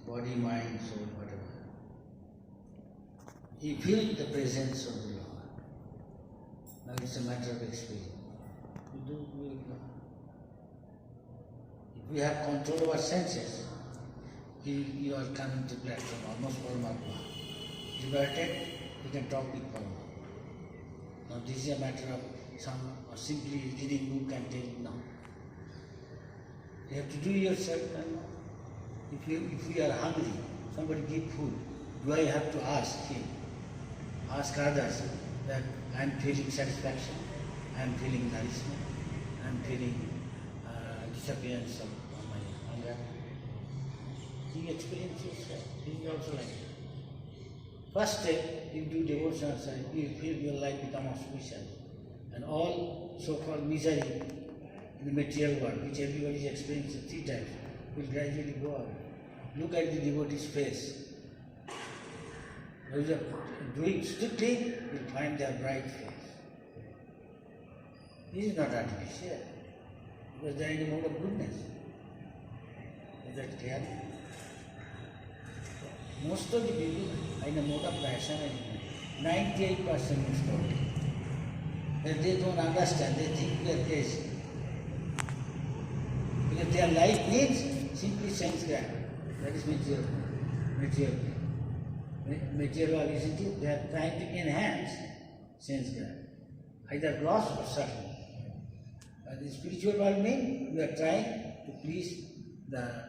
body, mind, soul, whatever. He feels the presence of the Lord. Now it's a matter of experience. If we have control of our senses, you are coming to platform almost Paramatma. Liberated, you can talk with Paramatma. Now this is a matter of simply reading book and telling now. You have to do yourself. If we are hungry, somebody give food. Do I have to ask him? Ask others that I am feeling satisfaction, I am feeling nourishment, I am feeling disappearance of my hunger. You experience yourself. This is also like that. First step, you do devotional service, you feel your life become auspicious. And all so-called misery in the material world, which everybody is experiencing 3 times, will gradually go away. Look at the devotee's face. Those are doing strictly, you'll find their bright face. This is not artificial, because they are in a mode of goodness. Is that clear? Most of the people are in a mode of passion and 98% most of it. But they don't understand, they think they are crazy. Because their life needs simply sense grab. That is material. Material is it? They are trying to enhance sense grab, either gross or subtle. But the spiritual world means you are trying to please the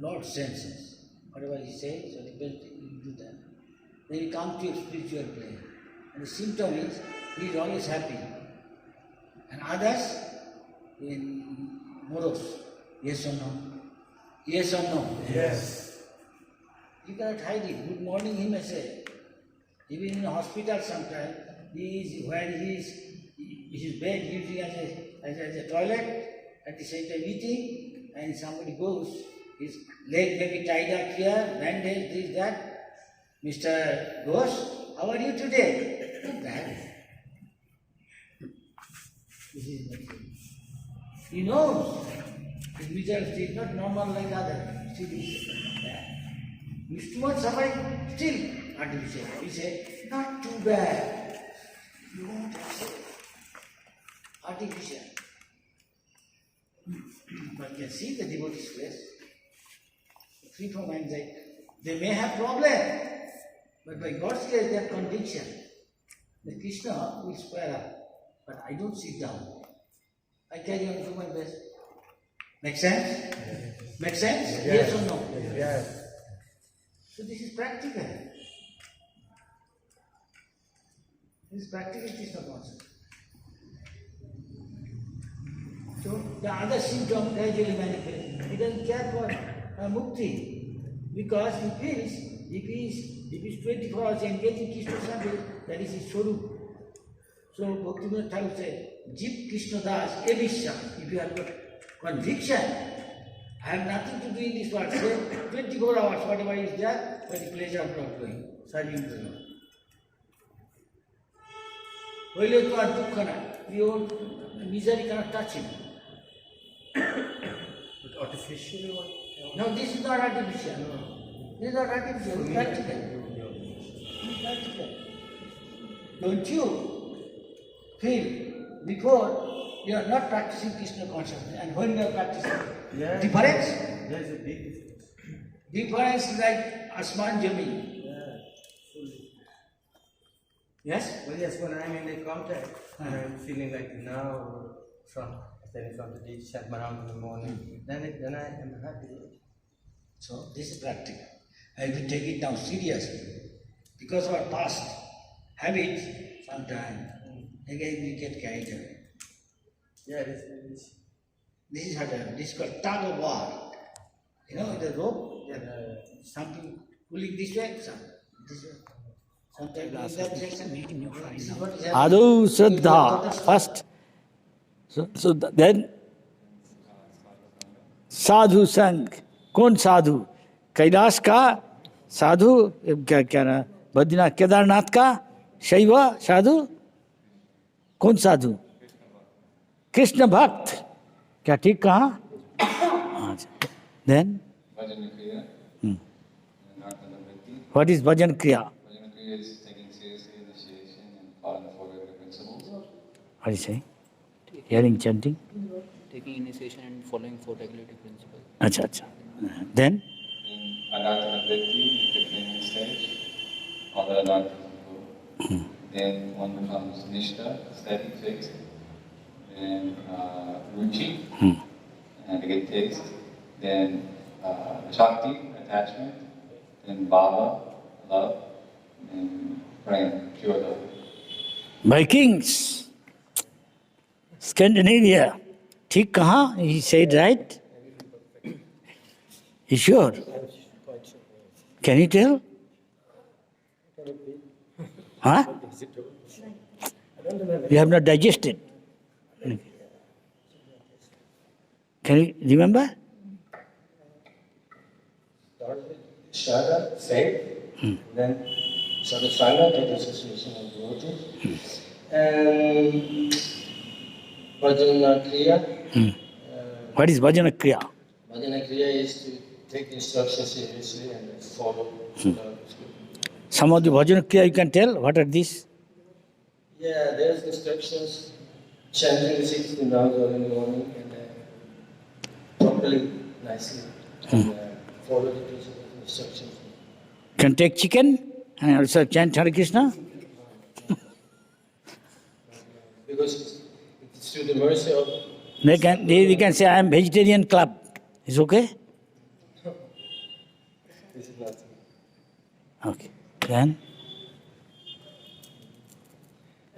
Lord's senses. Whatever He says, so you do that. Then you come to a spiritual plane. And the symptom is he is always happy. And others in morose. Yes or no? Yes or no? Yes. You cannot hide it. Good morning, he may say. Even in a hospital sometimes, where he is his bed using as a toilet, at the same time eating, and somebody goes, his leg may be tied up here, bandage, this, that. Mr. Ghosh, how are you today? Not bad. This is not good. He knows his misery is not normal like others. Still he is bad. He's too much suffering, still artificial. He said, not too bad. You won't accept. Artificial. But you can see the devotee's face. Free from anxiety. They may have problem, but by God's grace they have conviction. The Krishna will square up. But I don't sit down. I carry on to my best. Make sense? Yes. Make sense? Yes or no? Yes. So this is practical. This is practical Krishna concept. So the other symptom gradually manifests. He doesn't care for mukti, because he feels if he is 24 hours engaged in Krishna service, that is his swarup. So Bhaktivinoda Thakur said, Jip Krishna Das Evishya. If you have got conviction, I have nothing to do in this world. Say 24 hours, whatever is there, for the pleasure of Lord going, serving the Lord. Hoile to our dukkha na, your misery cannot touch him. But artificially what? No, this is not artificial. No. This is not artificial, it's practical. It's practical. Don't you feel before you are not practicing Krishna consciousness and when you are practicing? Yes. Difference? There is a big difference. Difference like Asman Jami. Yeah, fully. Yes? Well, yes, when I'm in the contact, and I'm feeling like now, standing from the day, shut around in the morning, then I am happy. So this is practical. And we take it now seriously. Because of our past habits, sometimes again we get carried away. Yeah, this This is what happens. This is called tug of war. You know, the rope, something pulling this way, some this way. Sometimes in that direction. This is what is happening. Adu Shraddha first. So then साधु संग. कौन साधु? कैलाश का साधु, क्या ना बद्रीनाथ केदारनाथ का शैव साधु. कौन साधु? कृष्ण भक्त. क्या ठीक कहा? Then What is bhajan kriya? Bhajan Kriya is taking seriously initiation and following the four regular principles. What do you say? Hearing, chanting? Taking initiation and following four regulative principles. Acha, acha. Then? In Anartana Vritti, the beginning stage, all the anarthas go. Then one becomes Nishtha, steady, fixed. Then Ruchi, and they get taste. Then Shakti, attachment. Then Bhava, love. And Prem, pure love. Vikings, Scandinavia. ठीक कहाँ? He said right? You sure? Can you tell? Huh? You have not digested. Can you remember? Shraddha, faith, then Sadhusanga, that is association of devotees, and Bhajana Kriya. What is bhajana kriya? Bhajana Kriya is to take instructions seriously and follow. Some of the bhajana kriya you can tell. What are these? Yeah, there's instructions, chanting 16 hours early in the morning and properly, nicely, and follow the principles and instructions. Can take chicken and also chant Hare Krishna? Because it's through the mercy of. They can say, I am vegetarian club. Is okay? This is not. Okay. Then?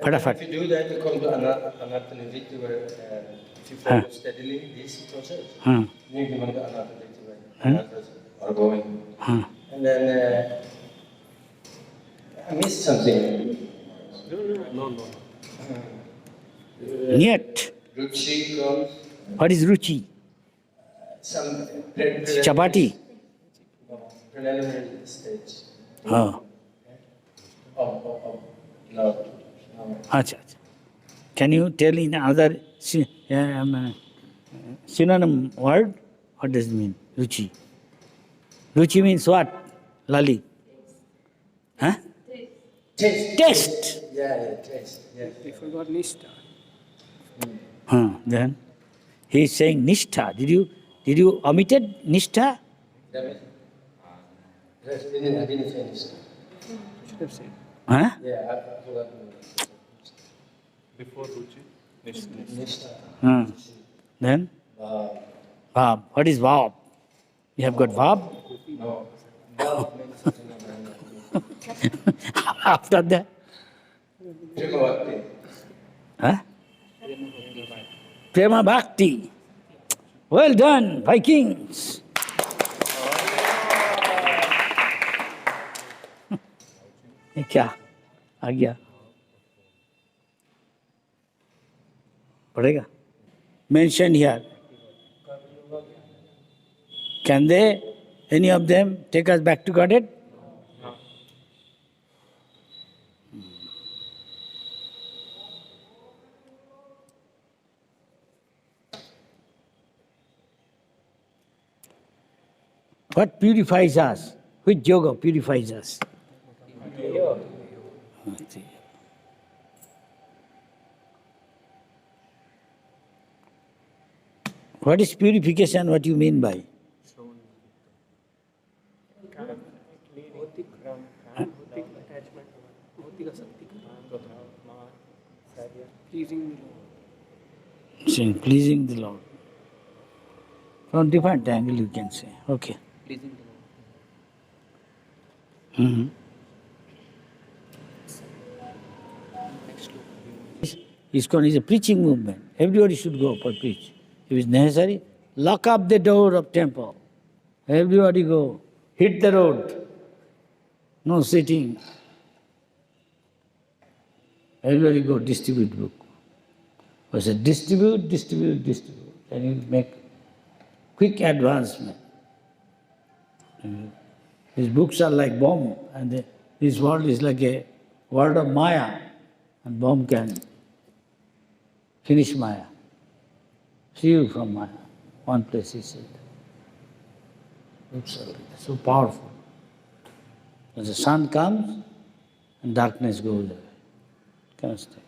If you do that, you come to Anartha-nivritti where if you follow steadily this process, you come to Anartha-nivritti where Anarthas are going. And then I missed something. No. Niet. Ruchi comes. What is ruchi? Some Chapati. preliminary stage. Oh. No. Acha, acha. Can you tell in another synonym word? What does it mean? Ruchi. Ruchi means what? Lali. Huh? Taste. Taste. Yeah, taste. Yeah. We forgot Nishtha. Then he is saying nishtha. Did you omitted nishtha? I didn't finish. Should have said. Huh? Yeah, I forgot. Before Ruchi, Nishtha. Then? Vab. What is vab? You have got vab? No. Bhav means something. After that? Premavakti. Huh? Prema Bhakti. Well done, Vikings. ये क्या आ गया पढ़ेगा mentioned here. Can they, any of them, take us back to Godhead? What purifies us? Which yoga purifies us? What is purification? What do you mean by? Pleasing the Lord. From different angle you can say. Okay. Pleasing the Lord. Next sloka. ISKCON is a preaching movement. Everybody should go for preach. If it's necessary, lock up the door of temple. Everybody go. Hit the road. No sitting. Everybody go distribute book. I said distribute. And you make quick advancement. His books are like bomb, and this world is like a world of Maya, and bomb can finish Maya. See you from Maya. One place he said. Books are so powerful. When the sun comes and darkness goes away. Can stay.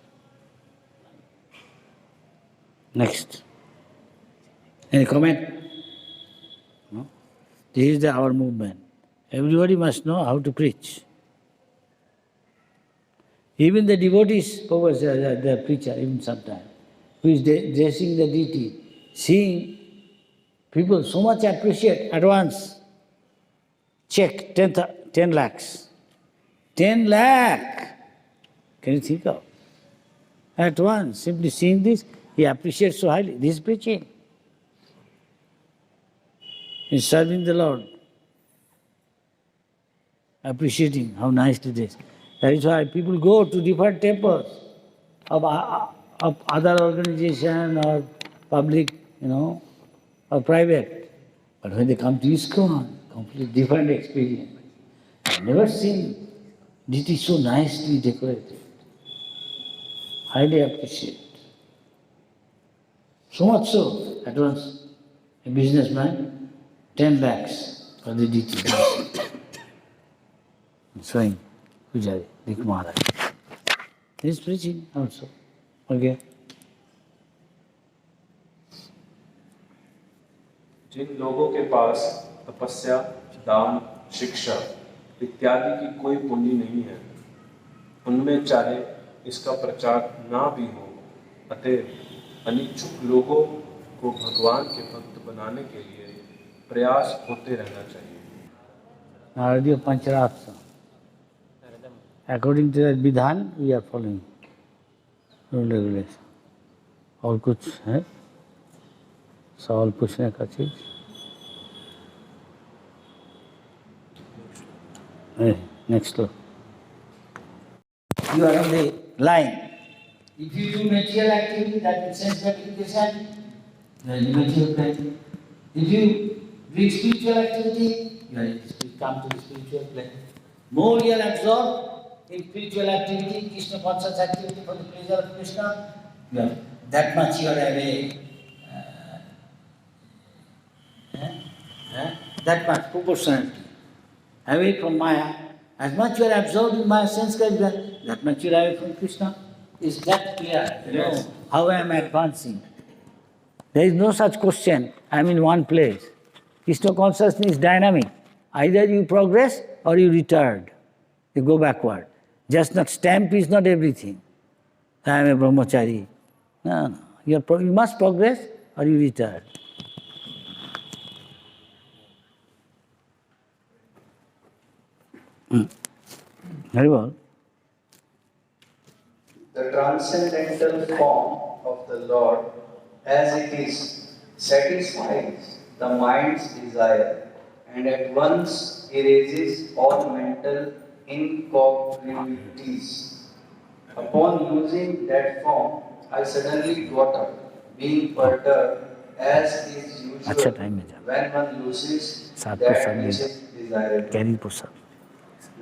Next. Any comment? No? This is our movement. Everybody must know how to preach. Even the devotees, the preacher, even sometimes, who is dressing the deity, seeing people so much appreciate at once. Check 10 lakhs. 10 lakh! Can you think of? At once, simply seeing this, he appreciates so highly. This is preaching. He's serving the Lord. Appreciating how nicely it is. That is why people go to different temples of other organization or public, or private. But when they come to ISKCON, completely different experience. I've never seen deity so nicely decorated. Highly appreciate. So much so, at once, a businessman, 10 lakhs for the deity. Showing Pujari, Dik Maharaj. He is preaching also. Okay. जिन लोगों के पास तपस्या, दान, शिक्षा इत्यादि की कोई पूंजी नहीं है, उनमें चाहे इसका प्रचार ना भी हो, अतएव अनिच्छुक लोगों को भगवान के भक्त बनाने के लिए प्रयास होते रहना चाहिए। Naradiya Pancharatra. According to that Vidhan, we are following rule regulation. और कुछ है सवाल पूछने का चीज? Next look. You are on the line. If you do material activity, that is sense gratification, then you material plane. If you do spiritual activity, you come to the spiritual plane. More you are absorbed in spiritual activity, Krishna conscious activity for the pleasure of Krishna, that much you are away. That much proportionality. Away from Maya. As much you are absorbed in Maya sense gratification, that much you are away from Krishna. Is that clear? Yes. How I am advancing? There is no such question. I am in one place. Krishna consciousness is dynamic. Either you progress or you retard. You go backward. Just not stamp is not everything. I am a brahmachari. No. You must progress or you retard. Very well. The transcendental form of the Lord as it is satisfies the mind's desire and at once erases all mental incongruities. Upon using that form, I suddenly got up, being perturbed as is usual when one loses that which is desirable.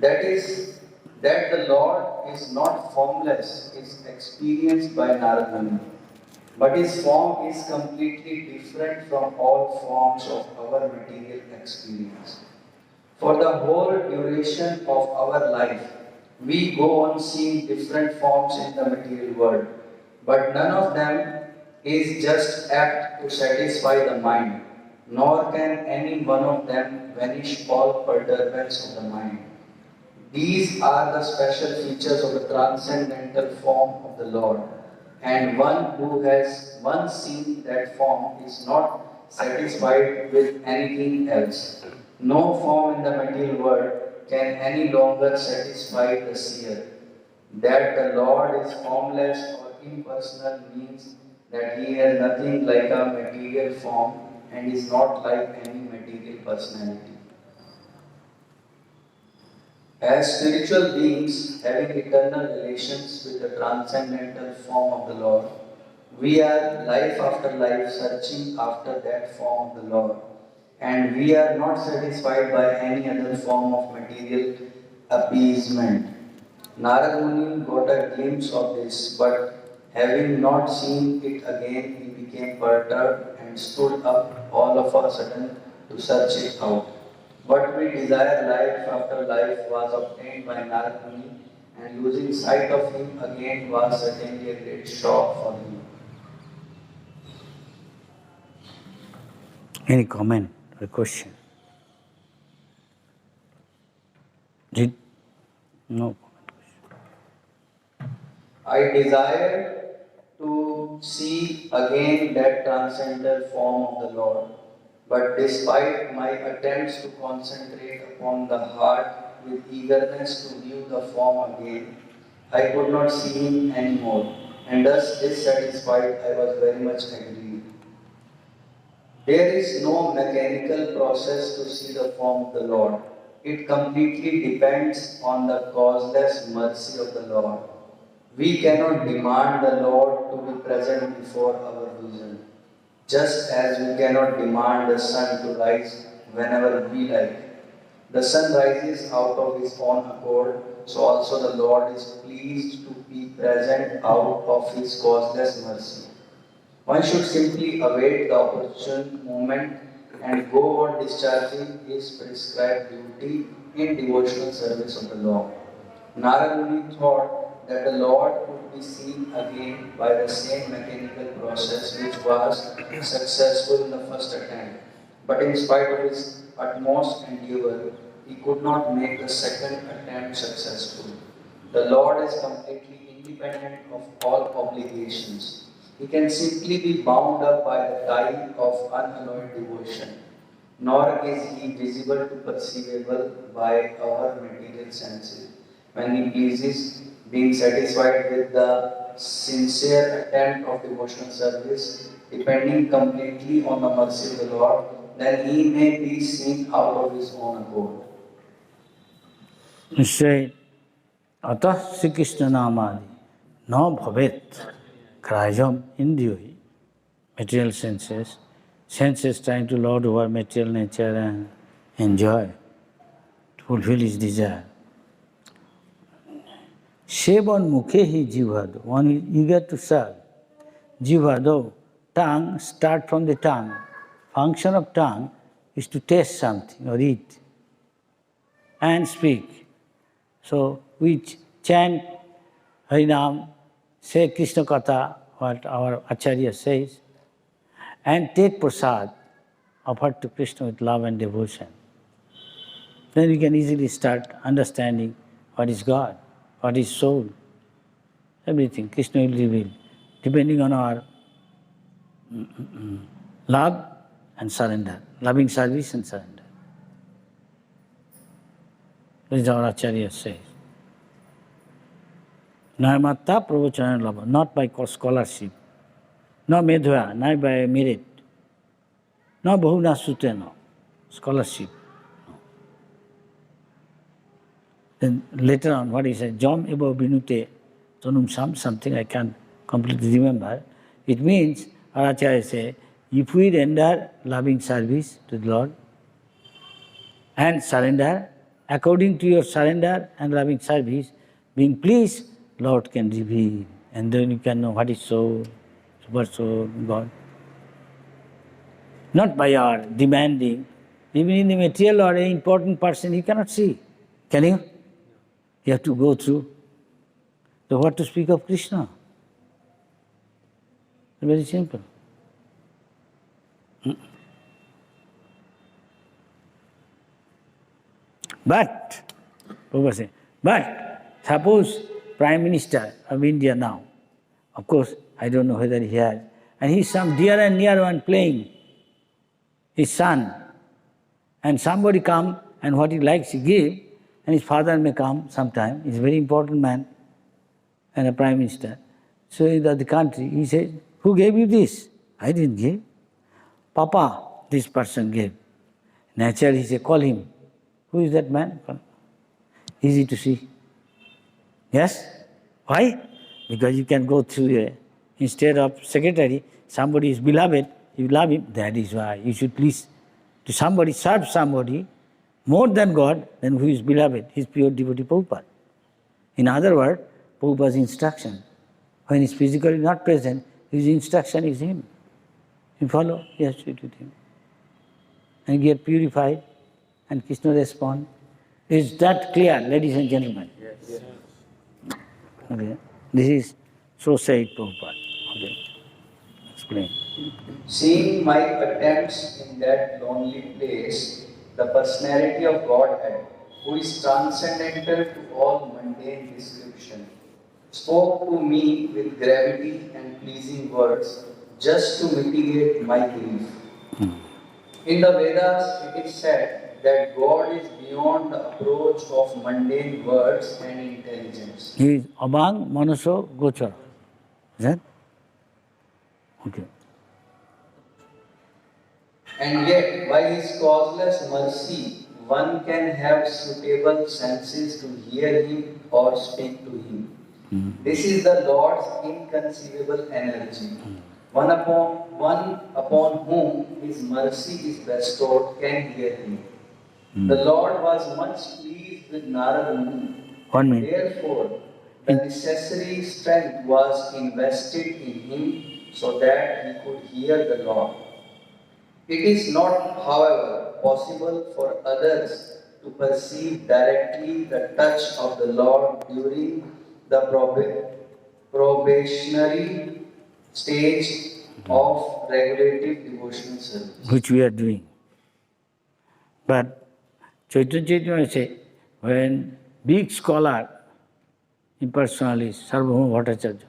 That is, that the Lord is not formless is experienced by Naradamuni, but his form is completely different from all forms of our material experience. For the whole duration of our life, we go on seeing different forms in the material world, but none of them is just apt to satisfy the mind, nor can any one of them vanish all perturbance of the mind. These are the special features of the transcendental form of the Lord, and one who has once seen that form is not satisfied with anything else. No form in the material world can any longer satisfy the seer. That the Lord is formless or impersonal means that he has nothing like a material form and is not like any material personality. As spiritual beings having eternal relations with the transcendental form of the Lord, we are life after life searching after that form of the Lord, and we are not satisfied by any other form of material appeasement. Naradamuni got a glimpse of this, but having not seen it again, he became perturbed and stood up all of a sudden to search it out. What we desire life after life was obtained by Naradamuni, and losing sight of him again was certainly a great shock for him. Any comment or question? Did no comment. I desired to see again that transcendental form of the Lord, but despite my attempts to concentrate upon the heart with eagerness to view the form again, I could not see him anymore, and thus dissatisfied I was very much aggrieved. There is no mechanical process to see the form of the Lord. It completely depends on the causeless mercy of the Lord. We cannot demand the Lord to be present before our vision, just as we cannot demand the sun to rise whenever we like. The sun rises out of his own accord, so also the Lord is pleased to be present out of his causeless mercy. One should simply await the opportune moment and go on discharging his prescribed duty in devotional service of the Lord. Naradamuni thought that the Lord could be seen again by the same mechanical process which was successful in the first attempt. But in spite of his utmost endeavor, he could not make the second attempt successful. The Lord is completely independent of all obligations. He can simply be bound up by the tie of unalloyed devotion, nor is he visible to perceivable by our material senses. When he pleases, being satisfied with the sincere attempt of devotional service, depending completely on the mercy of the Lord, then he may be seen out of his own accord. He said, Atah Sri Krishna Namadi, no bhavet, krajam indriyohi, material senses trying to lord over material nature and enjoy, to fulfill his desire. Sevan mukhehi jivado, one is eager to serve. Jivado, tongue, start from the tongue. Function of tongue is to taste something or eat and speak. So we chant Harinam, say Krishna Katha, what our Acharya says, and take prasad offered to Krishna with love and devotion. Then we can easily start understanding what is God, what is soul, everything. Krishna will reveal, depending on our love and surrender, loving service and surrender. This is our Acharya says. Namatta pravachana lava, not by scholarship, no medhya, not by merit, no bahuna sutena, scholarship. No. Then later on, what he said, Jom eva binute tonum sam, something I can't completely remember. It means, our Acharya say, if we render loving service to the Lord and surrender, according to your surrender and loving service, being pleased, Lord can reveal, and then you can know what is soul, super soul, God. Not by our demanding. Even in the material or an important person, you cannot see. Can you? You have to go through. So what to speak of Krishna? Very simple. But, Prabhupada said, but suppose Prime Minister of India now, of course, I don't know whether he has, and he's some dear and near one playing, his son, and somebody come and what he likes he give, and his father may come sometime, he's a very important man and a Prime Minister. So in the country, he said, who gave you this? I didn't give. Papa, this person gave. Naturally, he said, call him. Who is that man? Easy to see. Yes? Why? Because you can go through instead of secretary, somebody is beloved, you love him. That is why you should please to somebody, serve somebody more than God, than who is beloved. He is pure devotee Prabhupada. In other words, Prabhupada's instruction. When he is physically not present, his instruction is him. You follow? Yes, with him. And get purified And Krishna responds. Is that clear, ladies and gentlemen? Yes. Okay. This is so said Prabhupada. Okay. Explain. Seeing my attempts in that lonely place, the personality of Godhead, who is transcendental to all mundane description, spoke to me with gravity and pleasing words just to mitigate my grief. In the Vedas, it is said that God is beyond the approach of mundane words and intelligence. He is Abang Manaso Gochara. Is that? Okay. And yet, by His causeless mercy, one can have suitable senses to hear Him or speak to Him. This is the Lord's inconceivable energy. One upon whom His mercy is bestowed can hear Him. The Lord was much pleased with Naradamuni. 1 minute. Therefore, the necessary strength was invested in him so that he could hear the Lord. It is not, however, possible for others to perceive directly the touch of the Lord during the probationary stage of regulative devotional service. Which we are doing. But Chaitanya Chaitanya say, when big scholar, impersonalist, Sarvabhauma Bhattacharya,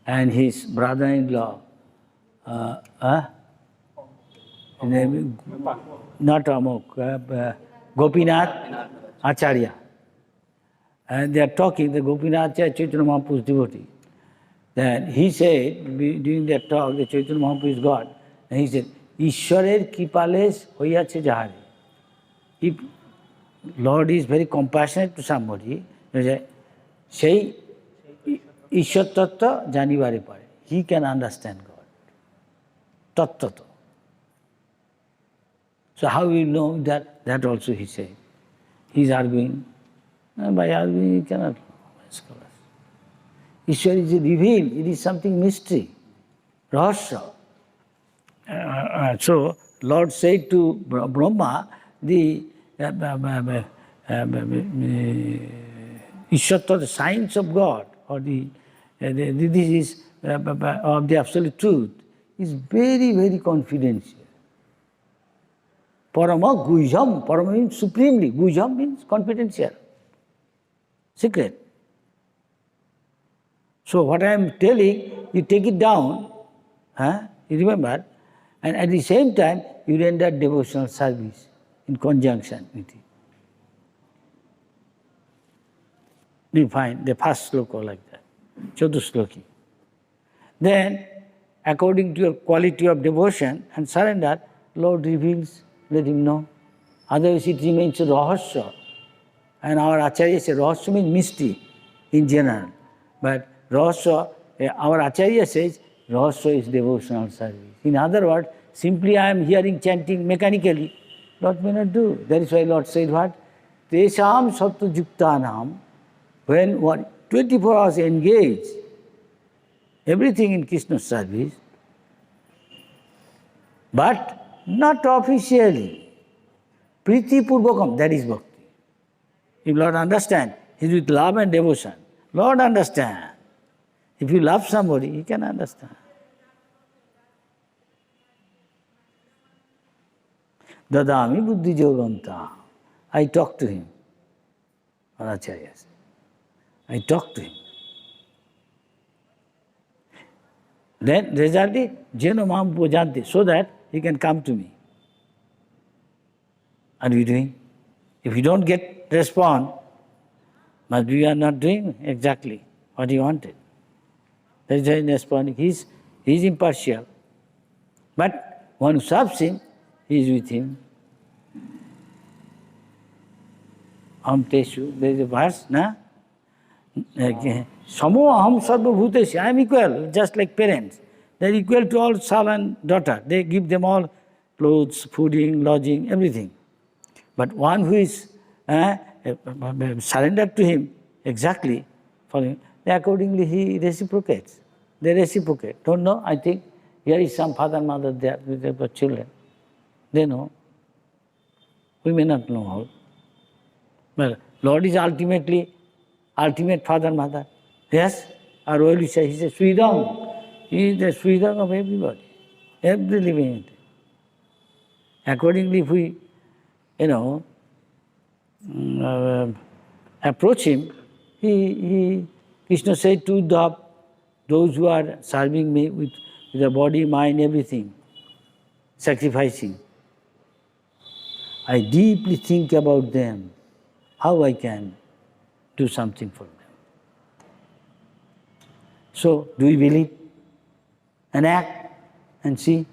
and his brother-in-law, not Amok, Gopinath Acharya, and they are talking, the Gopinath Acharya, Chaitanya Mahaprabhu's devotee. Then he said, during that talk, the Chaitanya Mahaprabhu is God, and he said, Ishwarer kipales hoyache jahare. If Lord is very compassionate to somebody, say, Ishwar Tattva janibare pare. He can understand God. Tattva. So how we know that? That also he said. He is arguing. By arguing he cannot know. Ishwar is revealed. It is something mystery. Rahasya. So Lord said to Brahma, the Ishwar, the signs of God, or this is of the absolute truth, is very, very confidential. Parama Gujam, Parama means supremely, Gujam means confidential, secret. So what I am telling, you take it down, you remember, and at the same time you render devotional service in conjunction with it. You find the first sloka like that, Chatusloki. Then, according to your quality of devotion and surrender, Lord reveals, let him know. Otherwise it remains a rahasya. And our Acharya says rahasya means mystery in general. But rahasya, our Acharya says rahasya is devotional service. In other words, simply I am hearing chanting mechanically, Lord may not do. That is why Lord said what? Tesham sattva yuktanam, when 24 hours engaged, everything in Krishna's service, but not officially. Priti purvakam, that is bhakti. If Lord understand, he is with love and devotion. Lord understand. If you love somebody, he can understand. Dadami buddhi joganta. I talk to him. Acharya said. I talk to him. Then result is Jeno Mam Pujanti, so that he can come to me. Are we doing? If you don't get response, must be you are not doing exactly what he wanted. That is why he is responding. He is impartial. But one who serves him, he is with him. Am Teshu, there is a verse, na? Samo aham sarva bhuteshi, I am equal, just like parents. They are equal to all son and daughter. They give them all clothes, fooding, lodging, everything. But one who is surrendered to him exactly, following, accordingly he reciprocates. They reciprocate. Don't know? I think here is some father and mother there with their children. They know. We may not know how. But Lord is ultimate Father, Mother. Yes? Or what you say? He says, Sridham. He is the Sridham of everybody, every living entity. Accordingly, if we, approach him, Krishna said to those who are serving me with their body, mind, everything, sacrificing, I deeply think about them, how I can do something for them. So, do we believe and act and see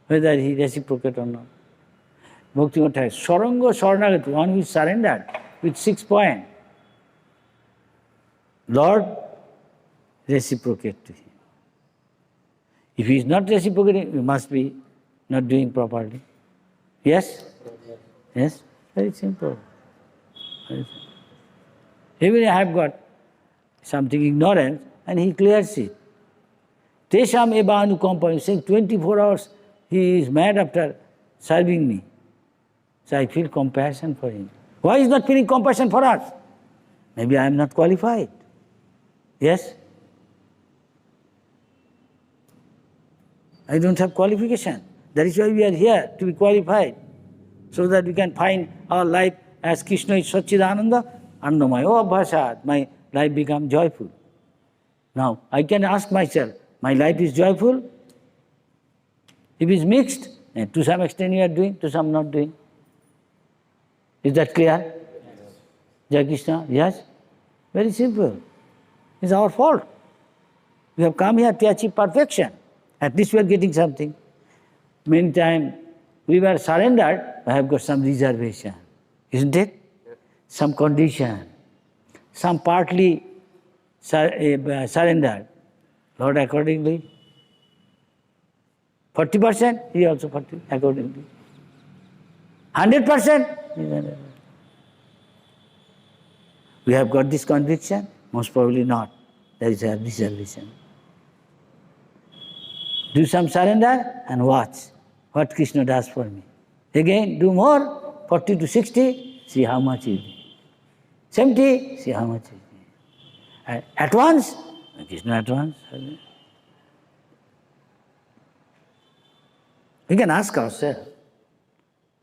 whether he reciprocates or not? Bhaktivinoda Thakur, Saranga Saranagati, one who is surrendered with 6 points. Lord, reciprocate to him. If he is not reciprocating, we must be not doing properly. Yes? Yes? Very simple. Very simple. Even I have got something ignorance, and he clears it. Tesham eva anukampa, saying 24 hours he is mad after serving me. So I feel compassion for him. Why is not feeling compassion for us? Maybe I am not qualified. Yes? I don't have qualification. That is why we are here, to be qualified, so that we can find our life as Krishna is Satchidananda, Annamaya Abhasat. My life becomes joyful. Now, I can ask myself, my life is joyful? If it is mixed, to some extent you are doing, to some not doing. Is that clear? Jai Krishna? Yes? Very simple. It's our fault. We have come here to achieve perfection. At least we are getting something. Many times we were surrendered, I have got some reservation. Isn't it? Some condition. Some partly surrendered. Lord accordingly. 40%, he also 40 accordingly. 100%? We have got this conviction? Most probably not. That is a reservation. Do some surrender and watch what Krishna does for me. Again, do more, 40 to 60, see how much is it. 70, see how much is it. At once, Krishna at once. We can ask ourselves.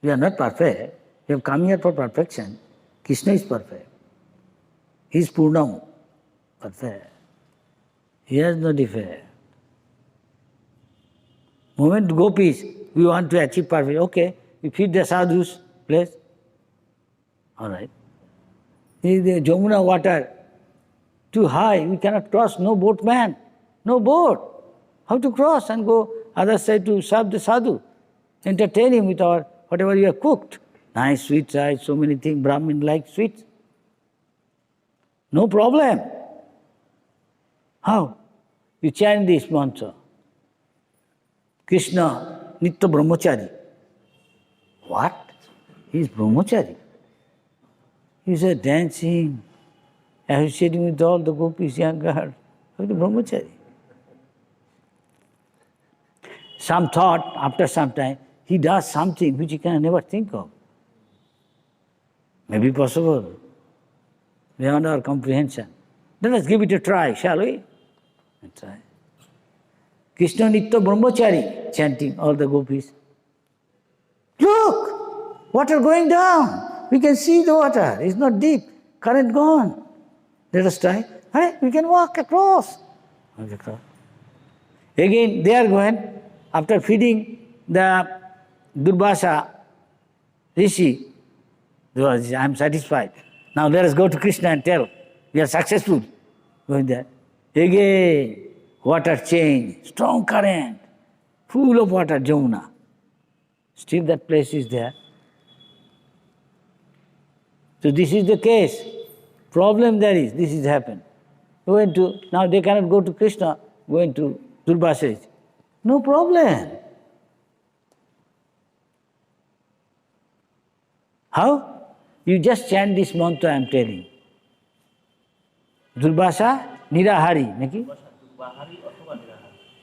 We are not perfect. We have come here for perfection. Krishna is perfect. He is Purnam, perfect. He has no defect. Moment gopis, we want to achieve perfect. Okay, we feed the sadhus, place. All right. The Jamuna water, too high, we cannot cross, no boatman, no boat. How to cross and go other side to serve the sadhu? Entertain him with our whatever you have cooked. Nice sweets, so many things, Brahmin like sweets. No problem. How? You chant this mantra. Krishna, Nitya Brahmachari. What? He is Brahmachari. He is dancing, associating with all the gopis, young girls. How is the Brahmachari? Some thought, after some time, he does something which he can never think of. Maybe possible. Beyond our comprehension. Let us give it a try, shall we? Let's try. Krishna Nitya Brahmachari, chanting all the gopis. Look! Water going down. We can see the water. It's not deep. Current gone. Let us try. Hey, we can walk across. Again, they are going, after feeding the Durvasa Rishi, I am satisfied. Now let us go to Krishna and tell, we are successful. Going there. Again, water change, strong current, full of water, Jamuna. Still that place is there. So this is the case. Problem there is, this is happened. Now they cannot go to Krishna, going to Durvasa. No problem. How? You just chant this mantra I am telling. Durvasa Nirahari. Naki?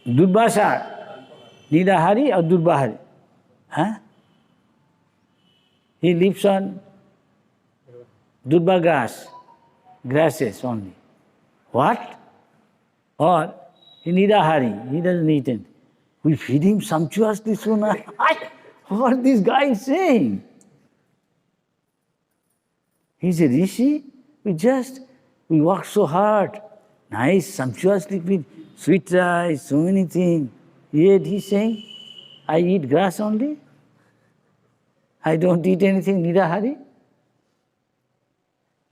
Durvasa Nirahari or Durbahari? Huh? He lives on durba grasses only. What? Or he nidahari, he doesn't eat it. We feed him sumptuously soon. What this guy is saying? He's a rishi. We work so hard. Nice, sumptuously feed, sweet rice, so many things. Yet he's saying, I eat grass only. I don't eat anything, nidahari.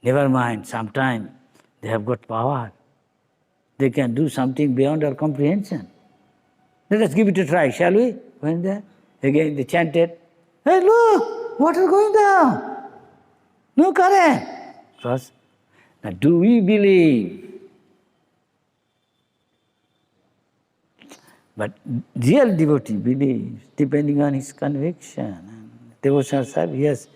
Never mind, sometime they have got power. They can do something beyond our comprehension. Let us give it a try, shall we? Went there. Again they chanted, hey look, water going down. No current. First, now do we believe? But real devotee believes, depending on his conviction. Devotional service, yes.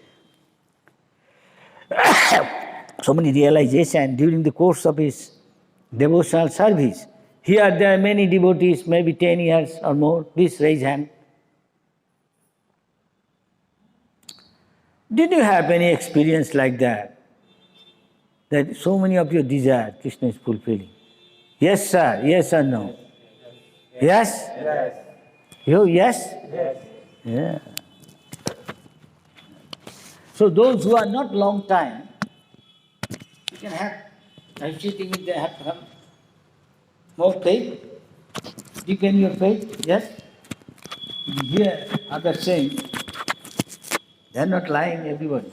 So many realization during the course of his devotional service. Here there are many devotees, maybe 10 years or more. Please raise hand. Did you have any experience like that? That so many of your desires Krishna is fulfilling? Yes, sir. Yes or no? Yes? Yes. You, yes? Yes. Yeah. So those who are not long time, you can have, I'm sitting with the have to have more faith, deepen your faith, yes? You hear others saying, they are not lying, everybody.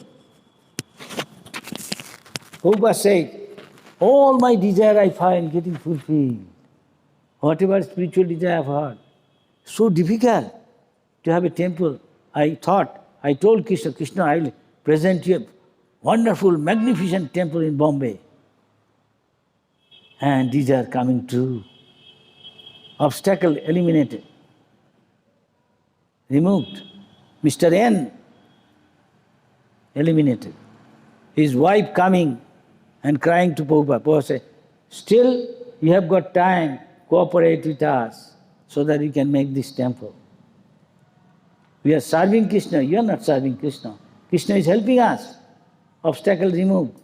Prabhupada said, all my desire I find getting fulfilled. Whatever spiritual desire I have heard. So difficult to have a temple. I told Krishna, Krishna, I will present you a wonderful, magnificent temple in Bombay. And these are coming true. Obstacle eliminated, removed. Mr. N eliminated. His wife coming and crying to Prabhupada. Prabhupada said, still you have got time, cooperate with us so that we can make this temple. We are serving Krishna, you are not serving Krishna. Krishna is helping us. Obstacle removed.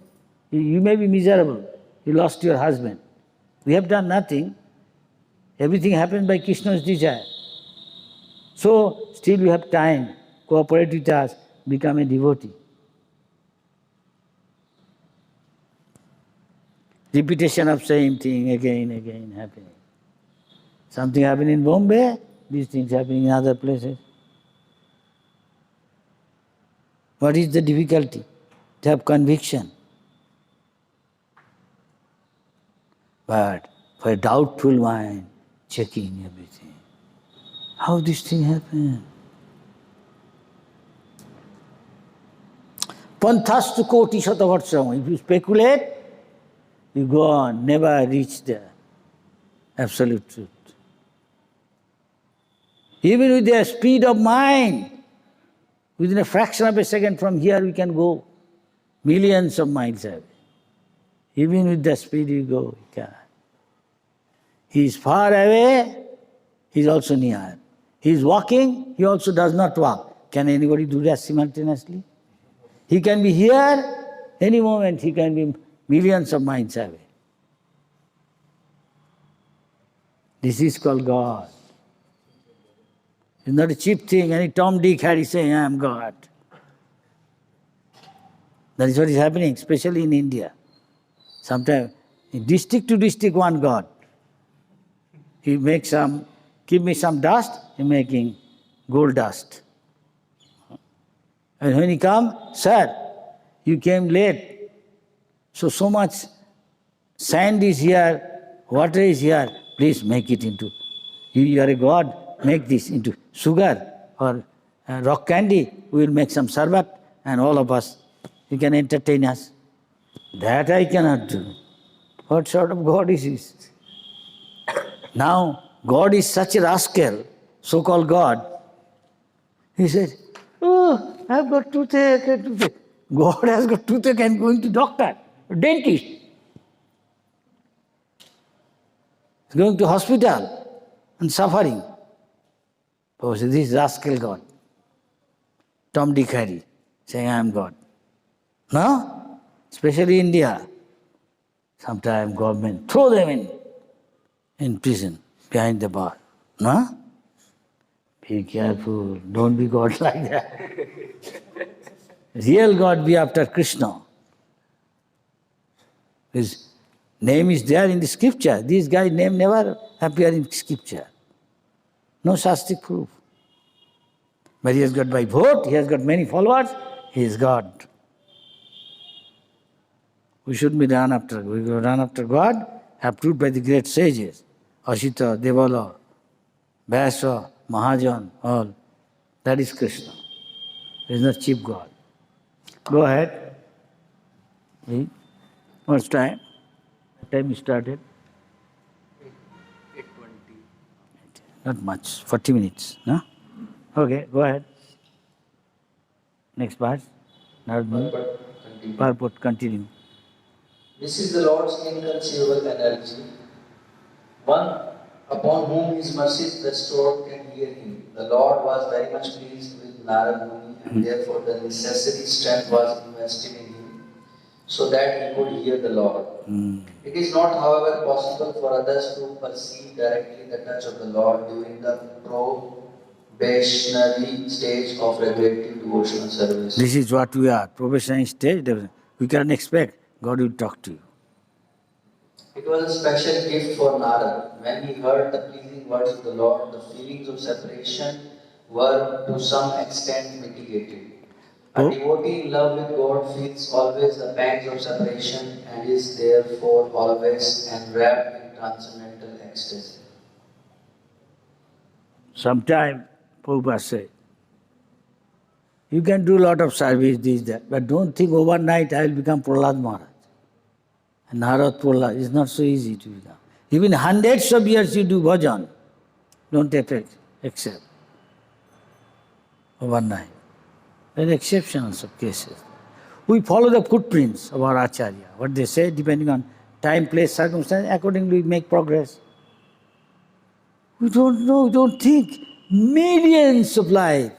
You may be miserable, you lost your husband. We have done nothing. Everything happened by Krishna's desire. So, still you have time, cooperate with us, become a devotee. Repetition of same thing again happening. Something happened in Bombay, these things happening in other places. What is the difficulty? To have conviction. But for a doubtful mind, checking everything. How this thing happened? Panthastu koti shatavarsam. If you speculate, you go on, never reach the absolute truth. Even with the speed of mind, within a fraction of a second from here we can go millions of miles away. Even with the speed you go, you cannot. He is far away, he is also near. He is walking, he also does not walk. Can anybody do that simultaneously? He can be here, any moment he can be millions of miles away. This is called God. It's not a cheap thing, any Tom, Dick, Harry saying, I am God. That is what is happening, especially in India. Sometimes, in district to district, one God. He makes give me some dust, he's making gold dust. And when he comes, sir, you came late. So much sand is here, water is here, please make it into. You are a God, make this into sugar or rock candy. We will make some sarbat and all of us, you can entertain us. That I cannot do. What sort of God is this? Now, God is such a rascal, so-called God. He said, oh, I have got toothache. God has got toothache, I am going to doctor, dentist. He's going to hospital and suffering. Oh, so this is rascal God. Tom, Dick, Harry. saying, I am God. No? Especially India. Sometimes government throw them in prison, behind the bar. No? Be careful, don't be God like that. Real God be after Krishna. His name is there in the scripture. This guy's name never appears in scripture. No Shastric proof. But he has got by vote, he has got many followers, he is God. We should be run after. We will run after God, approved by the great sages. Ashita, Devala, Vyasa, Mahajan, all. That is Krishna. He is not cheap God. Go ahead. What's time? What time you started? 8:20. Not much. 40 minutes. No? Okay, go ahead. Next part. Naradamuni. Purport, continue. This is the Lord's inconceivable energy. One upon whom his mercies restored can hear him. The Lord was very much pleased with Naradamuni, and therefore the necessary strength was invested in him, so that he could hear the Lord. It is not, however, possible for others to perceive directly the touch of the Lord during the probationary stage of regulative devotional service. This is what we are. Probationary stage. We can expect God will talk to you. It was a special gift for Narad. When he heard the pleasing words of the Lord, the feelings of separation were to some extent mitigated. A devotee in love with God feels always the pangs of separation and is therefore always enwrapped in transcendental ecstasy. Sometime Prabhupada said, you can do a lot of service, this, that, but don't think overnight I will become Prahlad Maharaj. And Narad Prahlad is not so easy to become. Even hundreds of years you do bhajan, don't accept overnight. There are exceptions of cases. We follow the footprints of our Acharya. What they say, depending on time, place, circumstance, accordingly we make progress. We don't know, we don't think. Millions of life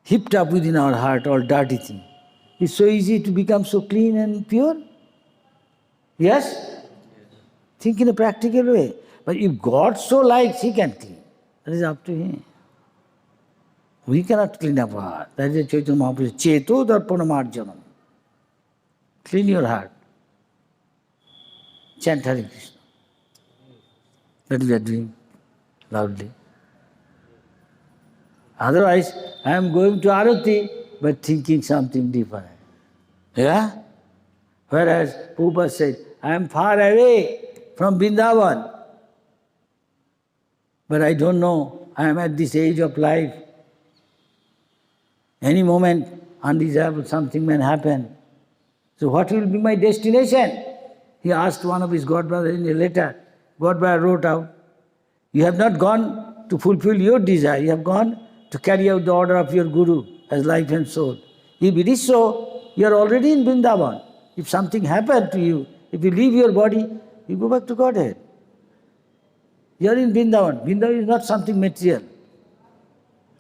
heaped up within our heart, all dirty things. It's so easy to become so clean and pure. Yes? Think in a practical way. But if God so likes, He can clean. That is up to Him. We cannot clean up our heart. That is Chaitanya Mahaprabhu. Cheto darpana marjanam. Clean your heart. Chant Hare Krishna. That we are doing loudly. Otherwise, I am going to Arati, but thinking something different. Yeah? Whereas Prabhupada said, I am far away from Vrindavan, but I don't know, I am at this age of life. Any moment, undesirable something may happen. So what will be my destination? He asked one of his godbrothers in a letter. Godbrother wrote out, you have not gone to fulfill your desire, you have gone to carry out the order of your Guru as life and soul. If it is so, you are already in Vrindavan. If something happened to you, if you leave your body, you go back to Godhead. You are in Vrindavan. Vrindavan is not something material.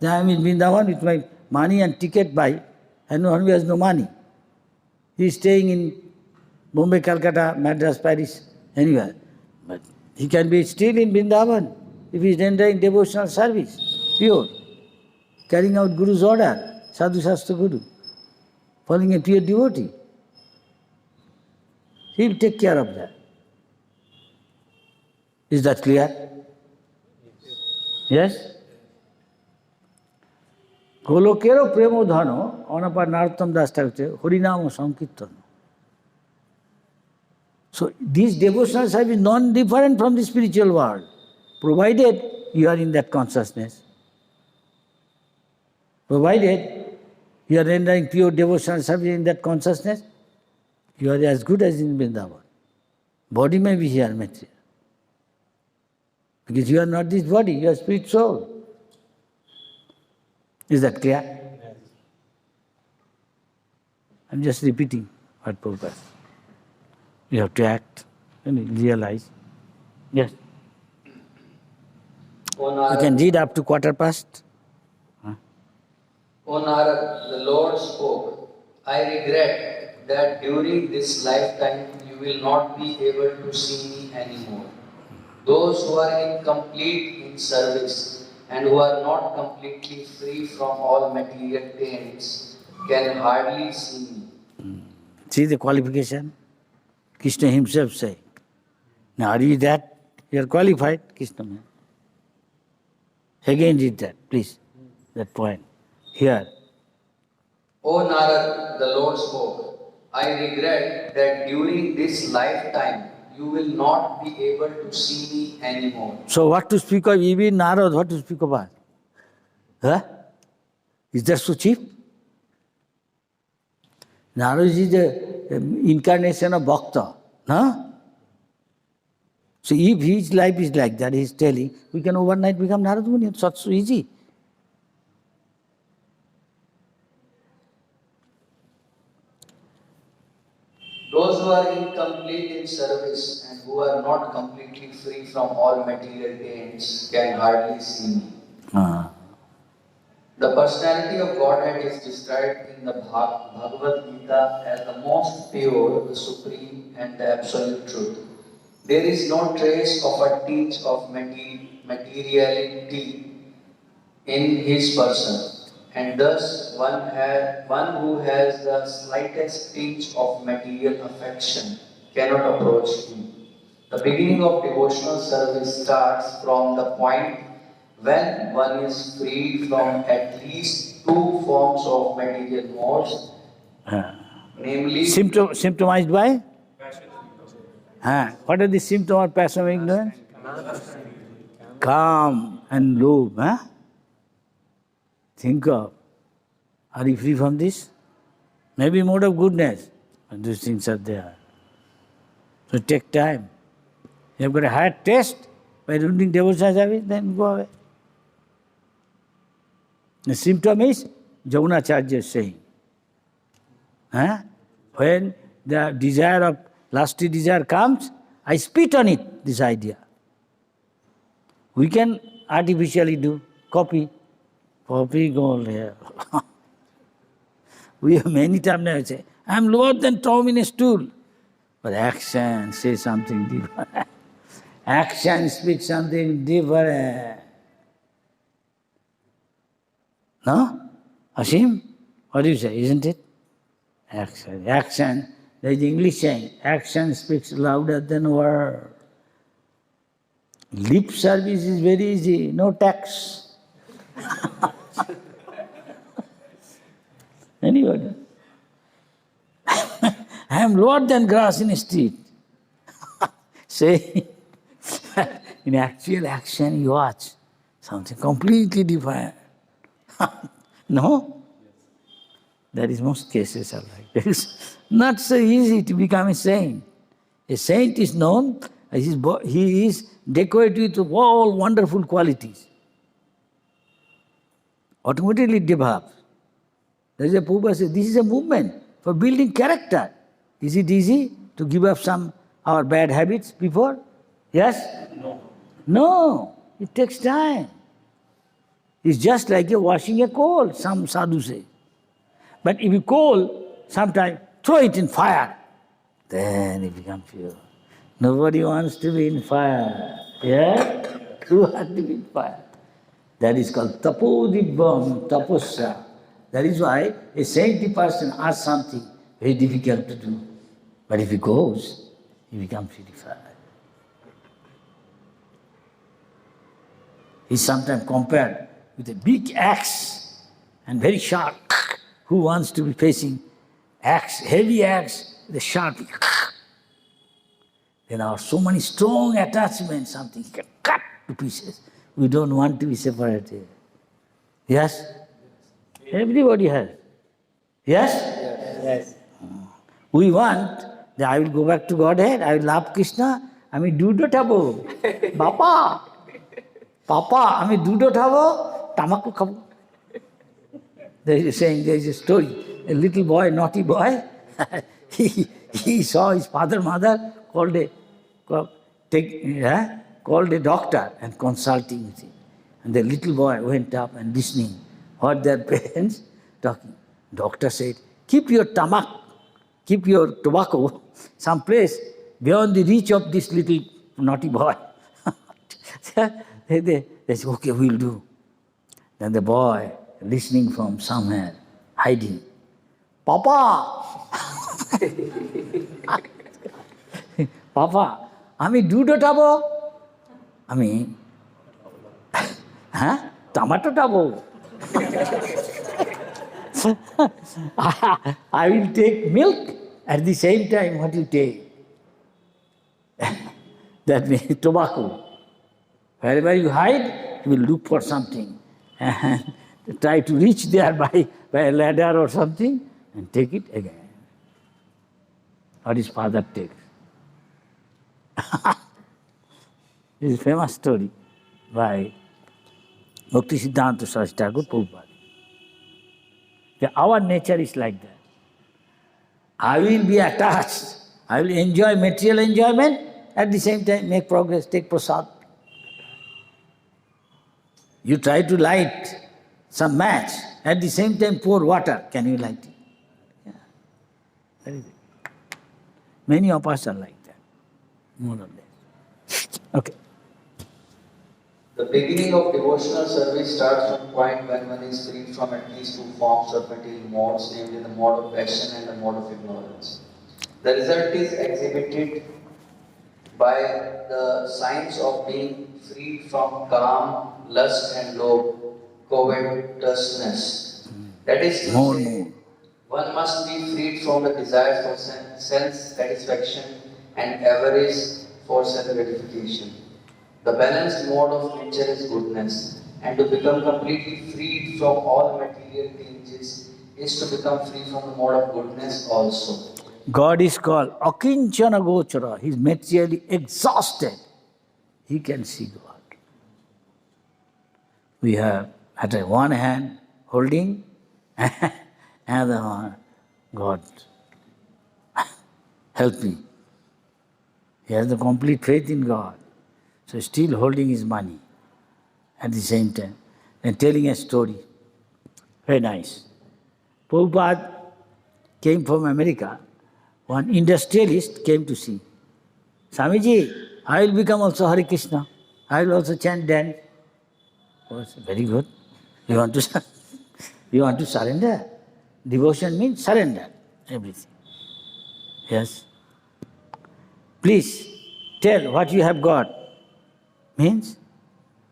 I am in Vrindavan with my money and ticket buy, and one who has no money. He is staying in Bombay, Calcutta, Madras, Paris, anywhere. But he can be still in Vrindavan if he is rendering devotional service, pure, carrying out Guru's order, Sadhu Shastra Guru, following a pure devotee. He will take care of that. Is that clear? Yes? গোলকেরও প্রেম ধন অনপার নারোত্তম দাস ঠাকুর হরিনাম সংকীর্তন. So this devotional service is non-different from the spiritual world, provided you are in that consciousness. Provided you are rendering pure devotional service in that consciousness, you are as good as in Vrindavan. Body may be here, material. Because you are not this body, you are spirit soul. Is that clear? Yes. I'm just repeating what Prabhupada said. You have to act and realize. Yes. You can read up to 1:15. Huh? O Narad, the Lord spoke, I regret that during this lifetime you will not be able to see me anymore. Those who are incomplete in service and who are not completely free from all material pains can hardly see me. See the qualification? Krishna himself say. Now are you that? You are qualified, Krishna. Again read that, please. That point. Here. O Narad, the Lord spoke, I regret that during this lifetime you will not be able to see me anymore. So what to speak of even Narad, what to speak about? Huh? Is that so cheap? Narad is the incarnation of Bhakta. Huh? So if his life is like that, he is telling, we can overnight become Naradamuni. It's not so easy. Those who are incomplete in service and who are not completely free from all material pains can hardly see me. The personality of Godhead is described in the Bhagavad Gita as the most pure, the supreme, and the absolute truth. There is no trace of a tinge of materiality in his person, and thus one who has the slightest tinge of material affection cannot approach him. The beginning of devotional service starts from the point when one is freed from at least two forms of material modes, namely Symptomized by? What are the symptoms of passion of ignorance? Calm and low. Think of, are you free from this? Maybe mode of goodness, but these things are there. So take time. You have got a higher taste by reading devotional service, then go away. The symptom is Jaunacharya is saying. When the desire of lusty desire comes, I spit on it, this idea. We can artificially do, copy gold here. We have many times now say, I am lower than Tom in a stool. But action says something different. Action speaks something different. No? Asim? What do you say, isn't it? Action. Action. There is English saying, action speaks louder than word. Lip service is very easy, no tax. Anybody? I am lower than grass in a street. Say, in actual action you watch something completely different. No? That is most cases are like this. Not so easy to become a saint. A saint is known, he is decorated with all wonderful qualities. Automatically develops. There is a Prabhupada says, this is a movement for building character. Is it easy to give up some our bad habits before? Yes? No. It takes time. It's just like washing a coal, some sadhu say. But if you coal, sometimes throw it in fire, then it becomes pure. Nobody wants to be in fire. Yeah? Who wants to be in fire? That is called tapodibam, tapasya. That is why a saintly person asks something very difficult to do. But if he goes, he becomes purified. He is sometimes compared with a big axe and very sharp. Who wants to be facing axe, heavy axe, with a sharp? There are so many strong attachments, something he can cut to pieces. We don't want to be separated. Yes? Everybody has. Yes? Yes. We want that I will go back to Godhead, I will love Krishna, আমি দুধও খাবো বাপা পাপা আমি দুধও খাবো তামাকু খাবো. There is a saying, there is a story. A little boy, naughty boy, he saw his father, mother, called a doctor and consulting with him. And the little boy went up and listening what their parents talking. Doctor said, keep your tobacco someplace beyond the reach of this little naughty boy. They said, okay, we'll do. Then the boy, listening from somewhere, hiding, Papa! Papa, ami dudo tabo? Ami, tomato tabo. I will take milk at the same time what you take. That means tobacco. Wherever you hide, you will look for something and try to reach there by a ladder or something and take it again. What his father takes. This is a famous story by Bhakti Siddhanta Saraswati Thakur Prabhupada. Our nature is like that. I will be attached. I will enjoy material enjoyment, at the same time make progress, take prasad. You try to light some match, at the same time pour water. Can you light it? Yeah. That is it. Many of us are like that, more or less. Okay. The beginning of devotional service starts from the point when one is freed from at least two forms of material modes, namely the mode of passion and the mode of ignorance. The result is exhibited by the signs of being freed from calm, lust and covetousness. That is to say, one must be freed from the desire for self-satisfaction and avarice for self-gratification. The balanced mode of nature is goodness, and to become completely freed from all material changes is to become free from the mode of goodness also. God is called Akinchana Gochara. He is materially exhausted. He can see God. We have at one hand holding, another one, God, help me. He has the complete faith in God. So still holding his money at the same time and telling a story. Very nice. Prabhupada came from America. One industrialist came to see. Swamiji, I will become also Hare Krishna. I will also chant dance. Oh, very good. You want to surrender? Devotion means surrender everything. Yes. Please tell what you have got. Means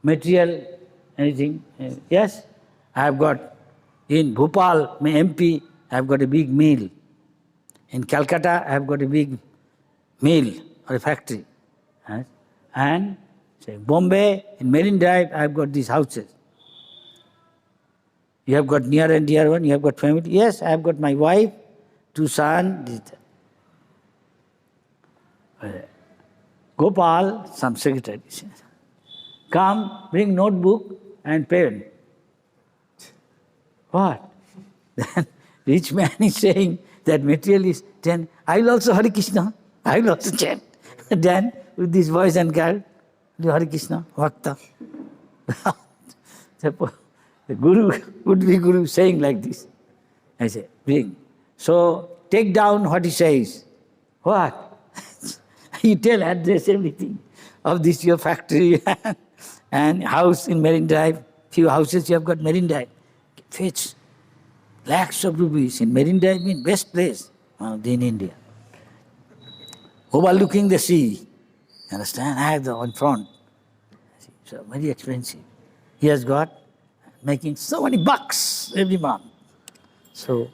material, anything. Yes, I have got in Bhopal, my MP, I have got a big mill. In Calcutta, I have got a big mill or a factory. Yes. And say Bombay, in Marine Drive, I have got these houses. You have got near and dear one, you have got family. Yes, I have got my wife, 2 sons. Gopal, some secretary. Come, bring notebook and pen. What? Then rich man is saying that material is 10. I will also Hare Krishna. I will also chant. Then with this boys and girl, Hare Krishna, Bhakta. The Guru, would be Guru saying like this. I say, bring. So take down what he says. What? You tell address everything of this your factory and house in Marine Drive. Few houses you have got Marine Drive. Fetch lakhs of rupees in Marine Drive, means best place in India. Overlooking the sea. Understand? I have the one front. So very expensive. He has got making so many bucks every month. So,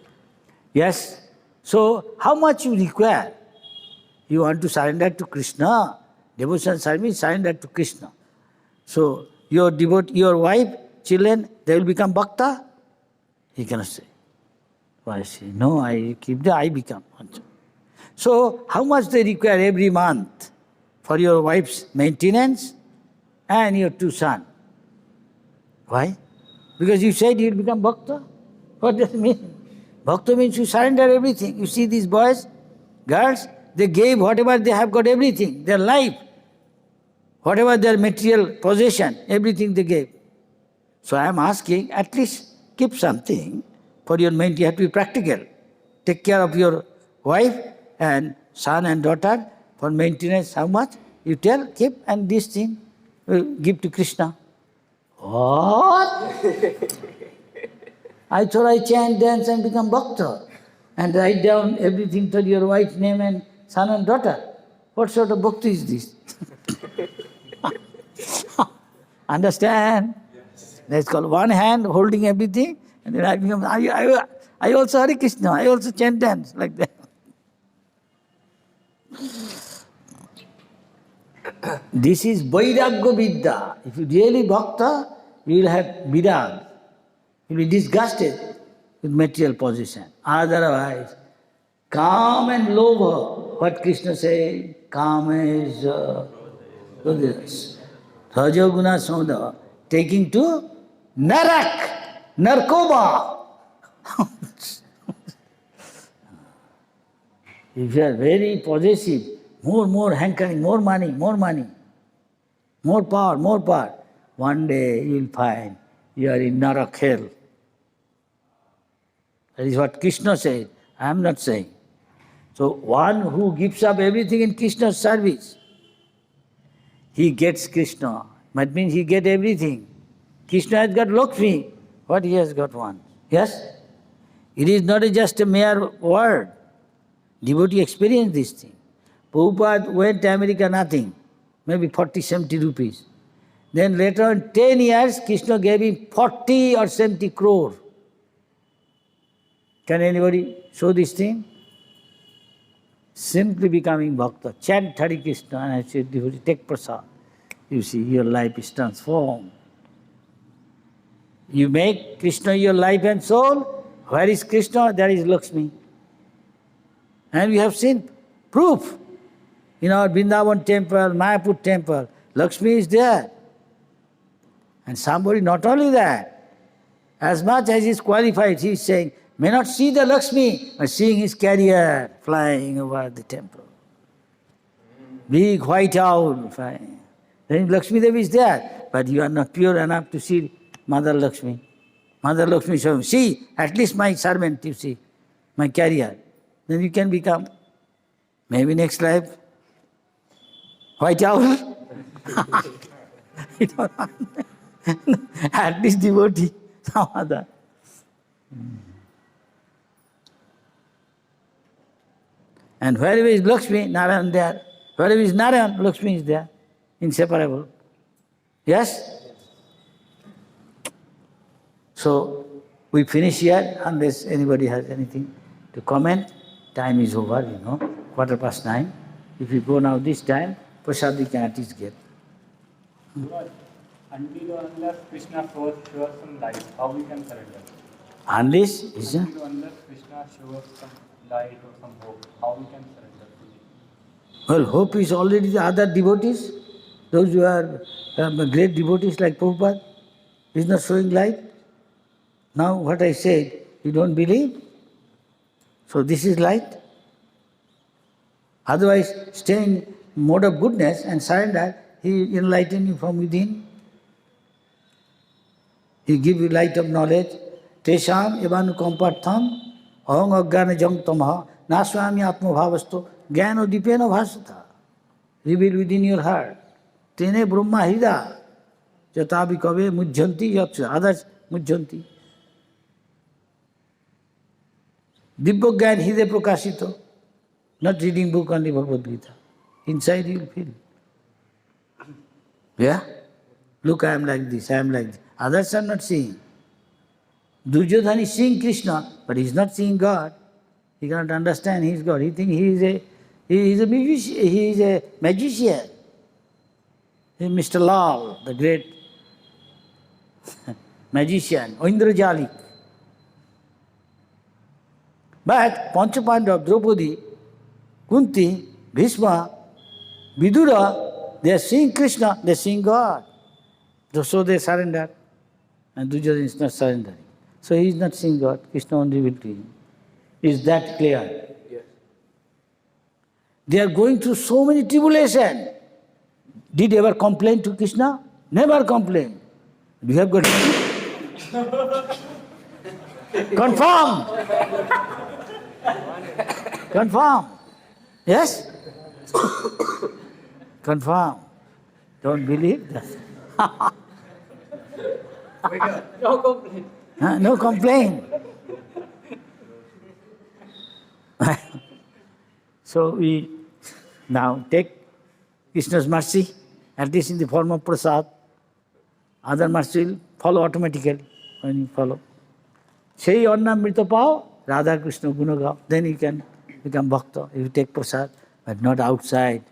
yes. So, how much you require? You want to surrender to Krishna. Devotion service, surrender to Krishna. So, your wife, children, they will become bhakta? He cannot say. Why say, no, I become. So, how much they require every month for your wife's maintenance and your 2 sons? Why? Because you said you will become bhakta. What does it mean? Bhakta means you surrender everything. You see these boys, girls, they gave whatever they have got, everything, their life, whatever their material possession, everything they gave. So I am asking, at least keep something for your maintenance. You have to be practical. Take care of your wife and son and daughter. For maintenance, how much? You tell, keep, and this thing give to Krishna. What? I thought I chant, dance and become bhakta and write down everything to your wife's name and son and daughter. What sort of bhakti is this? Understand? That's called one hand holding everything, and then I become, I also Hare Krishna, I also chant dance, like that. This is Vairagya Vidya. If you really bhakta, you will have virag. You will be disgusted with material possession. Otherwise, calm and lobha, what Krishna said, calm is Rajoguna Soda, taking to Narak, Narkoba. If you are very possessive, more hankering, more money, more power, one day you will find you are in Narak hell. That is what Krishna said. I am not saying. So one who gives up everything in Krishna's service, he gets Krishna. That means he gets everything. Krishna has got Lakshmi, but he has got one. Yes? It is not just a mere word. Devotee experience this thing. Prabhupada went to America, nothing. Maybe 40, 70 rupees. Then later on, 10 years, Krishna gave him 40 or 70 crore. Can anybody show this thing? Simply becoming bhakta. Chant Hare Krishna and I said, devotee, take prasad. You see, your life is transformed. You make Krishna your life and soul. Where is Krishna? There is Lakshmi. And we have seen proof. In our Vrindavan temple, Mayapur temple, Lakshmi is there. And somebody, not only that, as much as he is qualified, he is saying, may not see the Lakshmi, but seeing his carrier flying over the temple. Big white owl flying. Then Lakshmi Devi is there, but you are not pure enough to see Mother Lakshmi. Mother Lakshmi says, see, at least my servant, you see, my carrier. Then you can become, maybe next life, white owl. At least devotee, some other. And wherever is Lakshmi, Narayan there. Wherever is Narayan, Lakshmi is there. Inseparable. Yes? So, we finish here unless anybody has anything to comment. Time is over, 9:15. If you go now this time, prasad can at least get. Unless Krishna shows some light, how we can surrender? Unless Krishna shows some light or some hope, how we can surrender to Him? Well, hope is already the other devotees, those who are great devotees like Prabhupada, is not showing light. Now what I said, you don't believe? So this is light. Otherwise, stay in mode of goodness and surrender, He enlighten you from within. He give you light of knowledge. Tesham evanukampartham aham ajnana jam tamah naswami atma bhavasto jnano dipena bhasata. Reveal within your heart. Tene brahma hida jatavi kave mujjanti yatsa. Others mujjanti. Dibya Gyan Hide Prakashito. Not reading book only Bhagavad Gita. Inside you will feel. Yeah? Look, I am like this, I am like this. Others are not seeing. Duryodhana is seeing Krishna, but he is not seeing God. He cannot understand he is God. He thinks he is a magician. He is Mr. Lal, the great magician, Indrajalik. But Panchapandav, Draupadi, Kunti, Bhishma, Vidura, they are seeing Krishna, they are seeing God. So they surrender. And Duryodhana is not surrendering. So he is not seeing God, Krishna only will to him. Is that clear? Yes. They are going through so many tribulations. Did you ever complain to Krishna? Never complain. You have got Confirm. Confirm. Yes? Confirm. Don't believe that. No complaint. Huh? No complaint. So we now take Krishna's mercy, at least in the form of prasad. Other mercy will follow automatically when you follow. Sei Annamrita Pao, Radha Krishna Gunagao, then you can become bhakta if you take prasad, but not outside.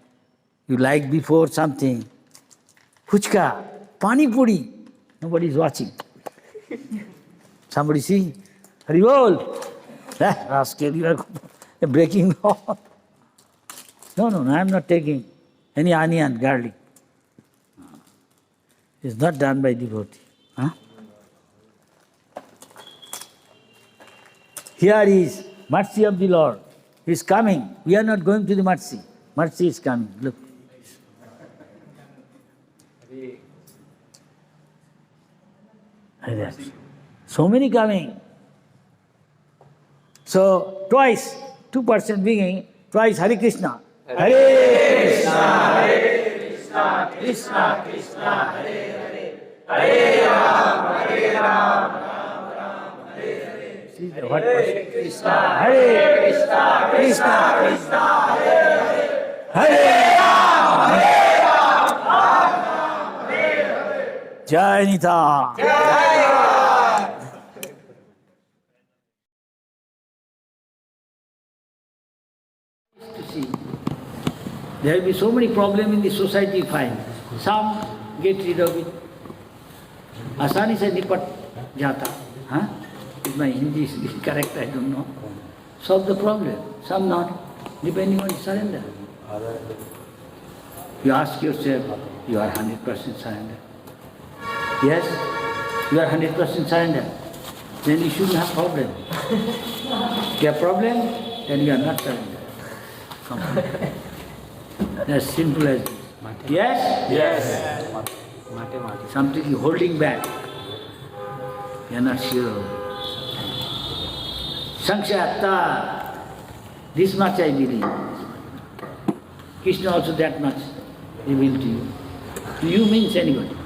You like before something. Fuchka, pani puri, nobody is watching. Somebody see, Hari Bol, rascal, you are breaking law. No, I am not taking any onion, garlic. It's not done by devotee. Huh? Here is mercy of the Lord. He is coming. We are not going to the mercy. Mercy is coming. Look. So many coming. So twice, 2% beginning, twice Hare Krishna. Hare Krishna, Hare Krishna, Krishna Krishna, Hare Hare, Hare Ram, Ram Ram, Hare Hare. See the what Hare Krishna, Hare Krishna, Krishna Krishna, Hare Hare, Hare Ram, Ram Ram, Hare Hare. Jai Nitya. To see, there will be so many problems in the society you find. Some get rid of it. Asani se nipat jata. Huh? If my Hindi is correct, I don't know. Solve the problem. Some not, depending on surrender. You ask yourself, you are 100% surrender. Yes, you are 100% surrender. Then you shouldn't have problem. If you have problem, then you are not surrender. As simple as this. Yes? Yes. Something is holding back. You are not sure. Sankshata. This much I believe. Krishna also that much revealed to you. To you means anybody.